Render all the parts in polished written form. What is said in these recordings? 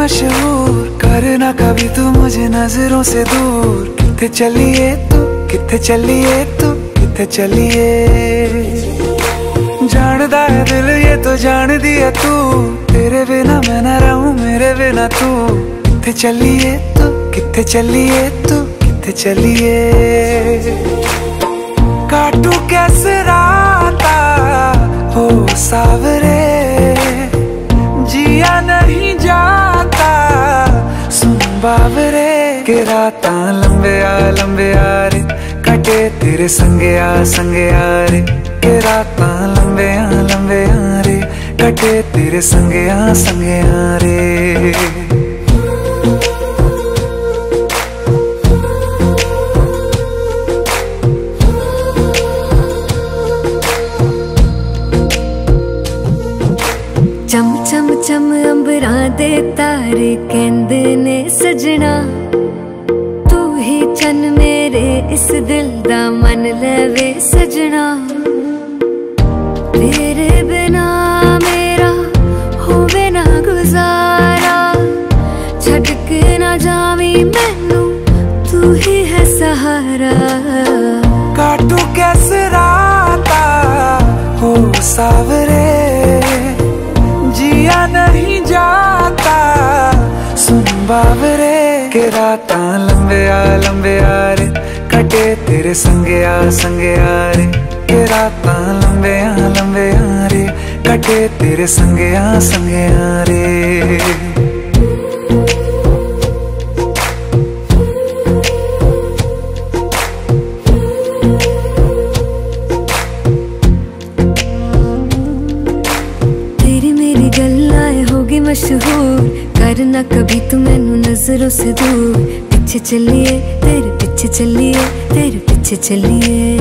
मशहूर, करना कभी तू मुझे नजरों से दूर। किथे चलिए तू, किथे चलिए तू, किथे चलिए। जानदा है दिल ये तो जान दिया तू, तेरे बिना मैं न रहूं मेरे बिना तू। किथे चलिए तू, किथे चलिए तू, किथे चलिए। काटू कैसे राता हो सावरे, जिया नहीं जाता सुन बावरे। के राता लंबे आ रे, कटे तेरे संगे आ रे। के राता लंबे आ रे, कटे तेरे संगे आ रे। चम चम चम अंबरां दे तारे कहंदे ने सजना, तू ही चन मेरे इस दिल दा मन लवे सजना। तेरे बिना मेरा होवे ना गुजारा, छड़ के ना जावी मैनू तू ही है सहारा। काटू कैसे राता हो सावरे, जिया नहीं जाता सुन बावरे। के राता लंबे आ रे, कटे तेरे संगे आ रे। के राता लंबे आ रे, कटे तेरे संगे आ रे। मशहूर, करना कभी तू मैनू नजरों से दूर। पीछे चलिए तेरे पीछे चलिए, तेरे पीछे चलिए।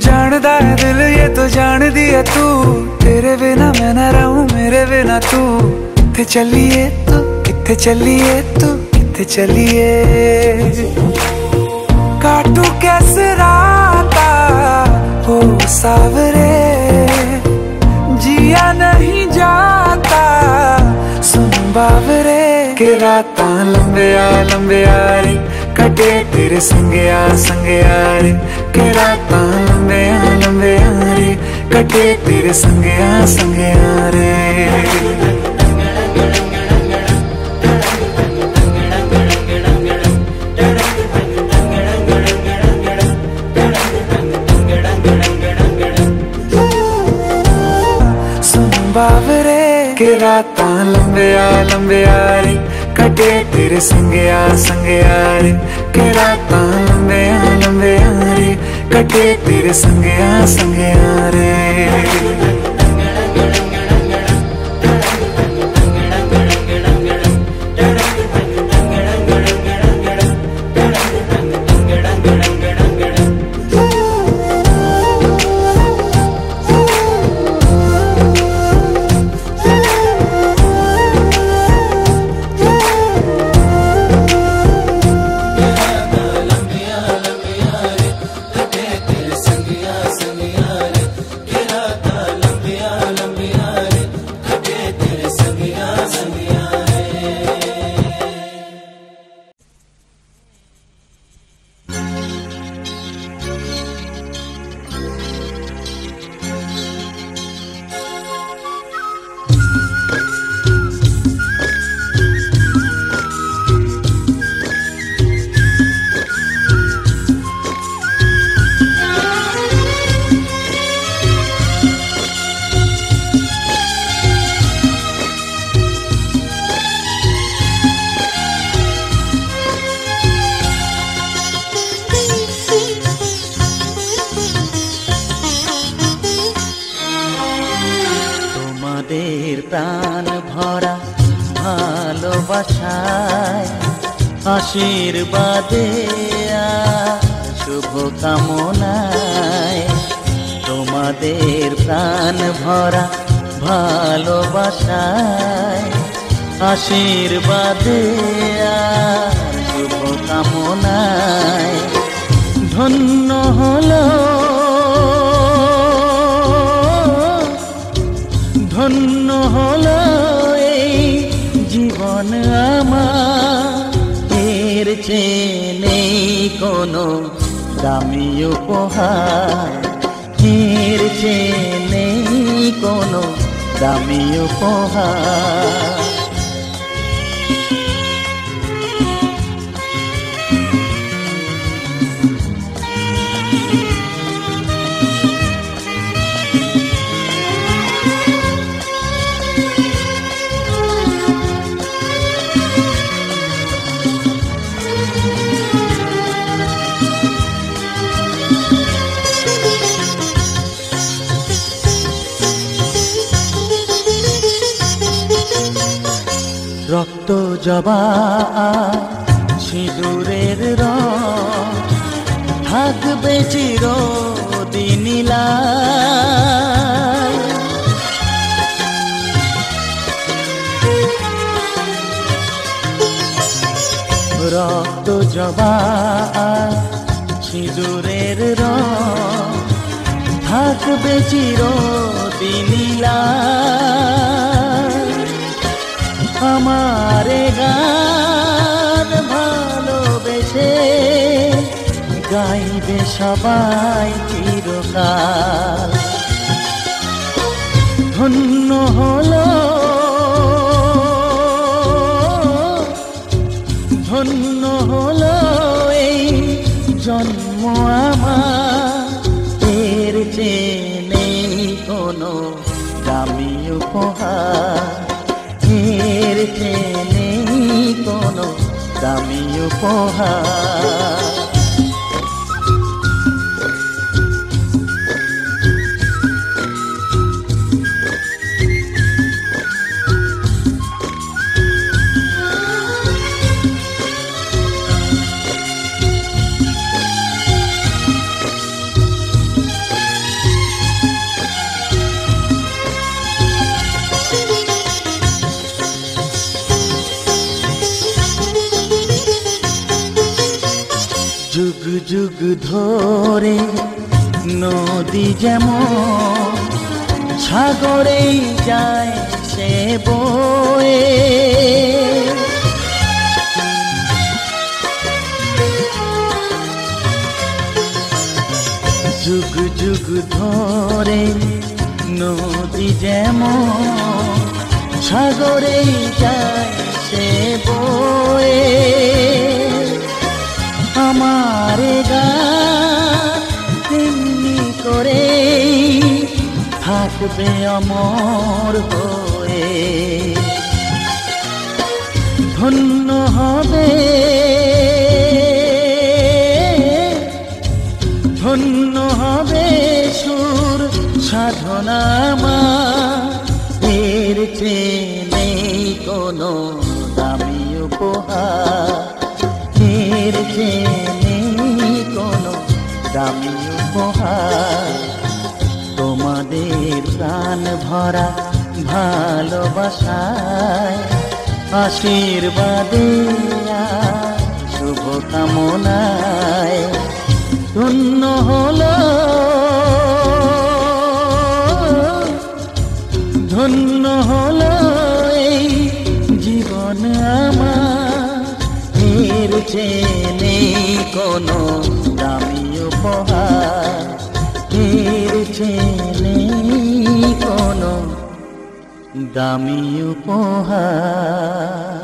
जानदा है दिल ये तो जान दिया तू, तेरे बिना मैं न रहूं मेरे बिना तू। किथे चलिए तू, किथे चलिए तू, किथे चलिए। काटू कैसे राता हो सावरे, जिया नहीं जाता सुन बावरे। के राता लंबे आ रे, कटे तेरे संगे आ रे। के राता लंबे आ रे, कटे तेरे संगे आ रे। बावरे के राता लंबे आ रे, कटे तेरे संगे आ रे। के राता लंबे आ रे, कटे तेरे संगे आ रे। প্রাণ ভরা ভালোবাসায় আশীর্বাদে শুভ কামনায় তোমাদের প্রাণ ভরা ভালোবাসায় আশীর্বাদে শুভ কামনায় ধন্য হলো ধন্য হলো এই চেয়ে নেই কোনো দামি উপহার, এর চেয়ে নেই কোনো দামি উপহার। রক্ত জবা সিঁদুরের রং থাকবে চিরদিন লাল। রক্ত জবা সিঁদুরের রং থাকবে চিরদিন লাল। আমারে গান ভালোবেসে গাইবে সবাই চিরকাল। ধন্য হলো ধন্য হলো এই জন্ম আমার, এর চেয়ে নেই কোনো দামি উপহার, এর চেয়ে নেই কোনো দামি উপহার। যুগ যুগ ধরে নদী যেমন সাগরেই যায় সে বয়ে, যুগ যুগ ধরে নদী যেমন সাগরেই যায় সে বয়ে। আমার গান তেমনি করে থাকবে অমর হয়ে। ধন্য হবে ধন্য হবে সুর সাধনা আমার, এর চেয়ে নেই কোনো দামি উপহার, এর চেয়ে নেই কোনো দামি উপহার। তোমাদের প্রাণ ভরা ভালোবাসায় আশীর্বাদে শুভ কামনায় ধন্য হলো ধন্য হলো এই জীবন আমার, এর চেয়ে নেই কোনো দামি উপহার, এর চেয়ে নেই কোনো দামি উপহার।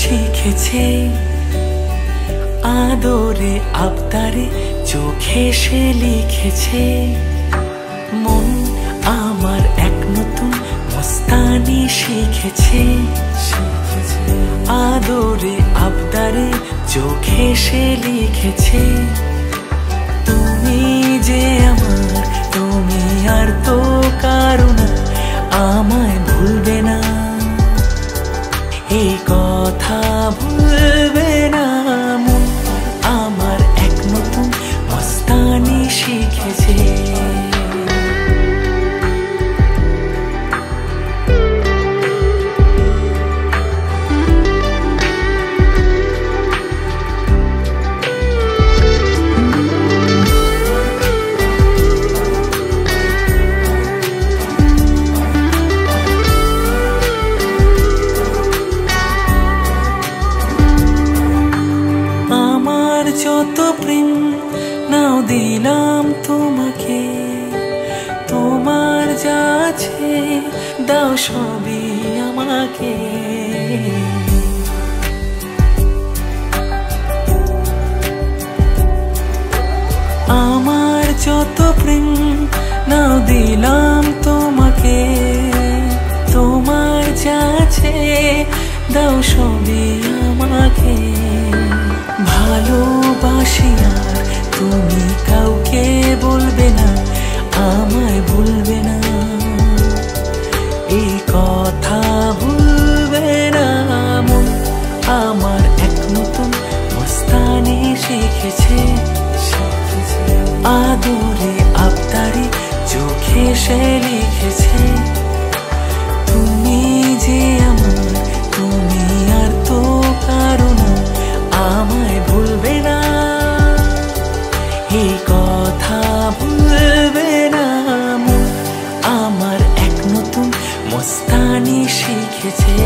শিখেছে আদরে আবদারে চোখে সে লিখেছে মন আমার এক নতুন মস্তানি শিখেছে আদরে আবদারে চোখে সে লিখেছে তুমি যে আমার তুমি আর তো কারো না আমায় ভুলবে না এই কথা ভুলবে না মন আমার এক নতুন মস্তানি শিখেছে যত প্রেম নাও দিলাম তোমাকে তোমার যা আছে দাও সবই আমাকে আমার যত প্রেম নাও দিলাম তোমাকে তোমার যা আছে দাও সবই আমাকে ভালোবাসি আর তুমি কাউকে বলবে না আমায় ভুলবে না এই কথা ভুলবে না মন আমার এক নতুন মস্তানি শিখেছে আদরে আবদারে চোখে সে লিখেছে তুমি যে আমার, তুমি আর তো কারো না, আমায় ভুলবে না, এই কথা ভুলবে না। আমার এক নতুন মস্তানি শিখেছে।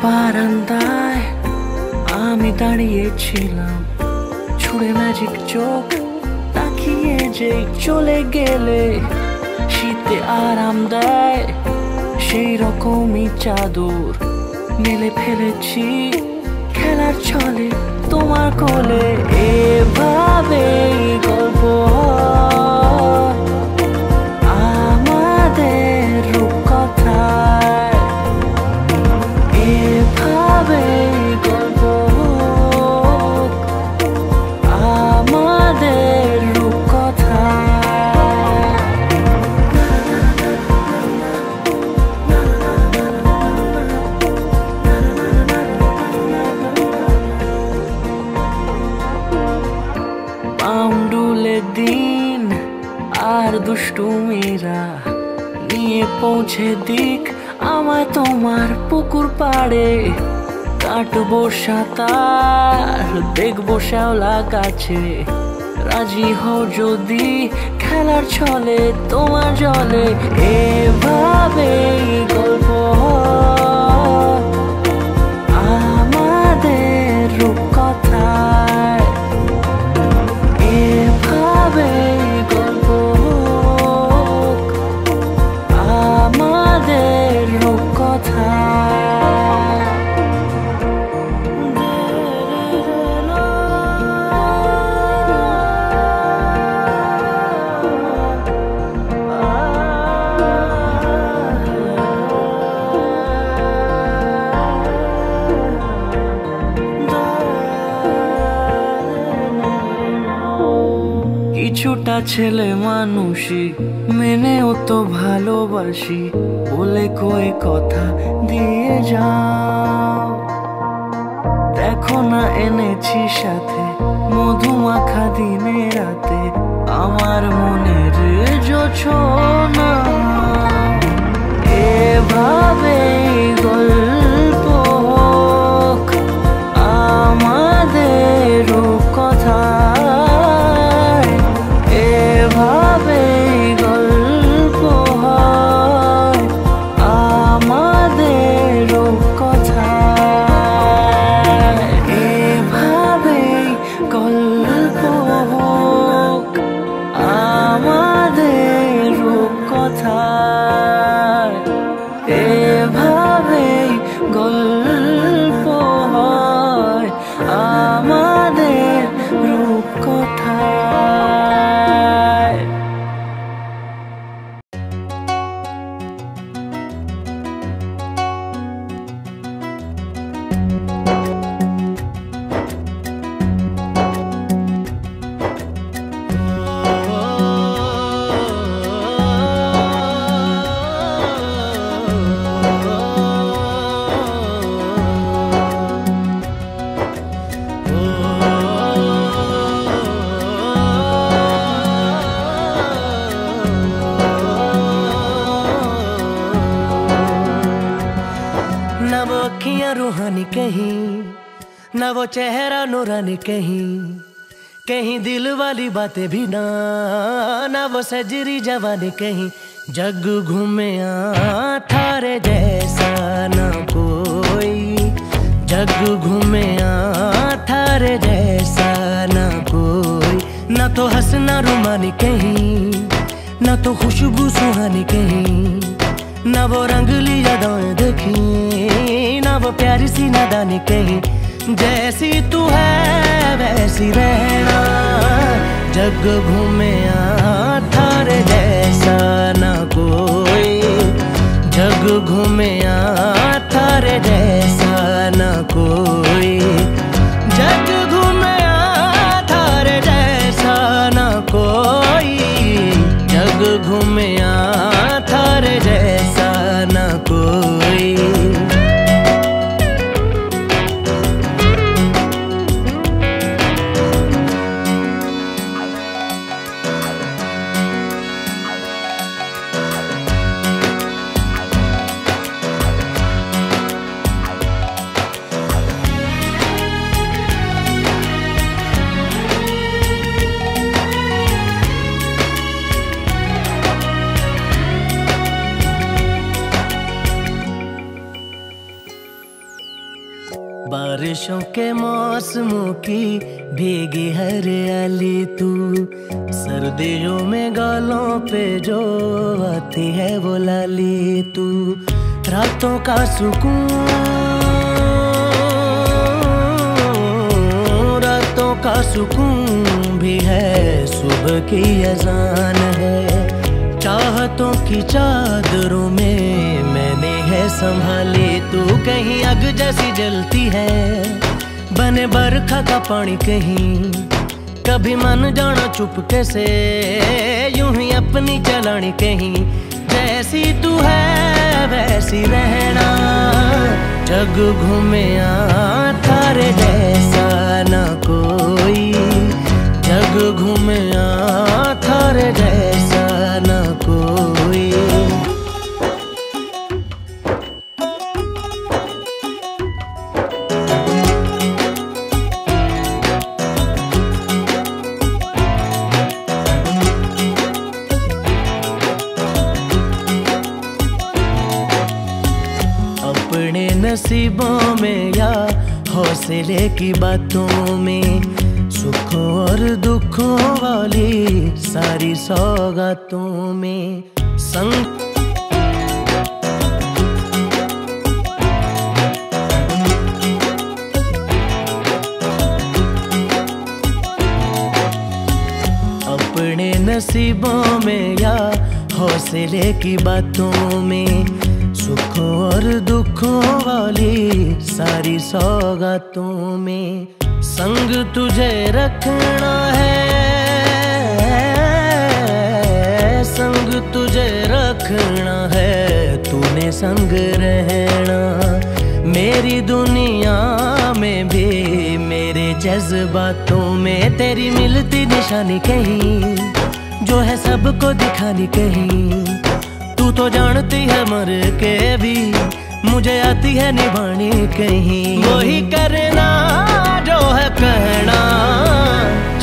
বারান্দায় আমি দাঁড়িয়েছিলাম, ছুড়ে ম্যাজিক চোখ তাকিয়ে যে চলে গেলে শীতে আরাম দেয় সেই রকমই চাদর মেলে ফেলেছি খেলার ছলে তোমার কোলে। এভাবে গল্প আমাদের রূপকথায়, এভাবে গল্প আমাদের দিন আর দুষ্টুমিরা নিয়ে পৌঁছে দিক আমায় তোমার পুকুর পাড়ে। কাটবো সাঁতার, দেখবো শ্যাওলা গাছে, রাজি হও যদি খেলার ছলে তোমার জলে। এভাবেই গল্প আমাদের রূপকথায়, এভাবেই গল্প আমাদের রূপকথায়। কিছুটা ছেলে মানুষই মেনেও তো ভালোবাসি, বলে কয়ে কথা দিয়ে যাও। দেখো না এনেছি সাথে মধুমাখা দিনে রাতে, আমার মনের জোছনা। এভাবেই গল্প হোক আমাদের রূপকথা, এভাবেই গল্প হয় আমাদের রূপকথা, এভাবেই গল্প হোক আমাদের রূপকথা, এভাবেই গল্প হয় আমাদের রূপকথা। ना वो अखियां रूहानी कहीं, ना वो चेहरा नूरानी कहीं, कहीं दिल वाली बातें भी ना, ना वो सजरी जवानी कहीं। जग घूमे थारे जैसा ना कोई, जग घूमे थारे जैसा ना कोई। ना तो हंसना रुमानी कहीं, ना तो खुशबू सुहानी कहीं, ना वो रंगली यादें देखी, ना वो प्यारी सी नादानी कहीं। जैसी तू है वैसी रहना, जग घूमे थारे जैसा ना कोई, जग घूमे थारे जैसा ना कोई, जग घूमे थारे जैसा ना कोई, जग घूमे थारे जैसा ना कोई। बारिशों के मौसमों की भीगी हरियाली तू, सर्दियों में गालों पे जो आती है वो लाली तू। रातों का सुकून, रातों का सुकून भी है, सुबह की अजान है। चाहतों की चादरों में मैंने है संभाली तू, कहीं आग जैसी जलती है बने बरखा का पानी कहीं। कभी मन जाना चुपके से यूं ही अपनी चलानी कहीं। जैसी तू है वैसी रहना, जग घूमे थारे जैसा ना कोई, जग घूमे नसीबों में या हौसले की बातों में, सुखों और दुखों वाली सारी सौगातों में संग अपने नसीबों में या हौसले की बातों में, सुखों और दुखों वाली सारी सौगातों में संग तुझे रखना है, संग तुझे रखना है, तूने संग रहना मेरी दुनिया में भी, मेरे जज्बातों में तेरी मिलती निशानी कहीं, जो है सबको दिखानी कहीं। तू तो जानती है मर के भी मुझे आती है निभानी कहीं। वही करना जो है कहना,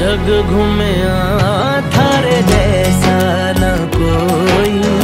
जग घूमे थारे जैसा न कोई।